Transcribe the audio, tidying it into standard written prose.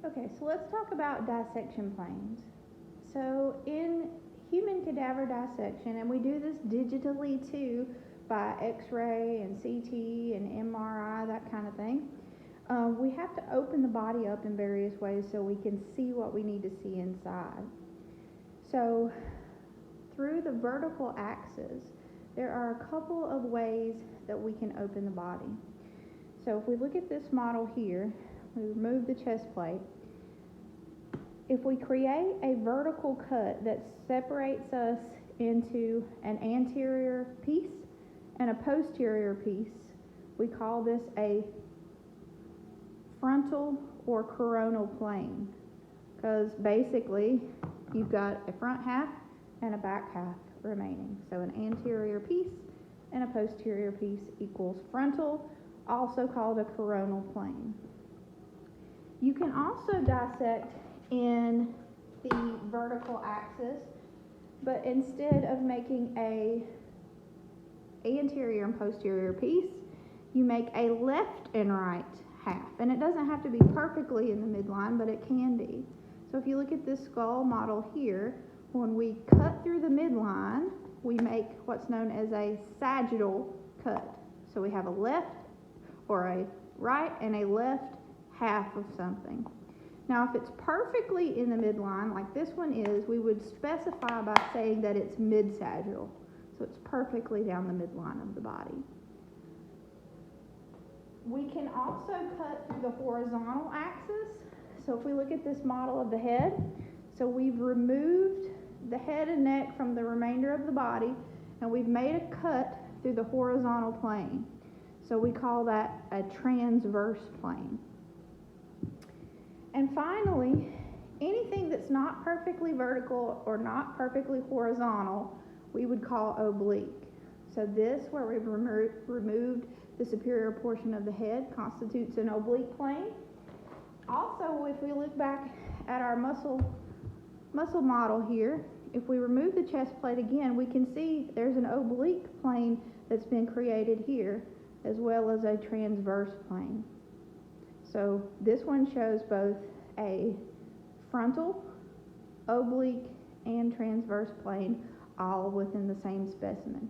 Okay, so let's talk about dissection planes. So in human cadaver dissection, and we do this digitally too by X-ray and CT and MRI, that kind of thing, we have to open the body up in various ways so we can see what we need to see inside. So through the vertical axis, there are a couple of ways that we can open the body. So if we look at this model here, we remove the chest plate. If we create a vertical cut that separates us into an anterior piece and a posterior piece, we call this a frontal or coronal plane, because basically you've got a front half and a back half remaining. So an anterior piece and a posterior piece equals frontal, also called a coronal plane. You can also dissect in the vertical axis, but instead of making a anterior and posterior piece, you make a left and right half. And it doesn't have to be perfectly in the midline, but it can be. So if you look at this skull model here, when we cut through the midline, we make what's known as a sagittal cut. So we have a left or a right and a left half of something. Now if it's perfectly in the midline, like this one is, we would specify by saying that it's mid-sagittal. So it's perfectly down the midline of the body. We can also cut through the horizontal axis. So if we look at this model of the head, so we've removed the head and neck from the remainder of the body, and we've made a cut through the horizontal plane. So we call that a transverse plane. And finally, anything that's not perfectly vertical or not perfectly horizontal, we would call oblique. So this, where we've removed the superior portion of the head, constitutes an oblique plane. Also, if we look back at our muscle model here, if we remove the chest plate again, we can see there's an oblique plane that's been created here, as well as a transverse plane. So this one shows both a frontal, oblique, and transverse plane all within the same specimen.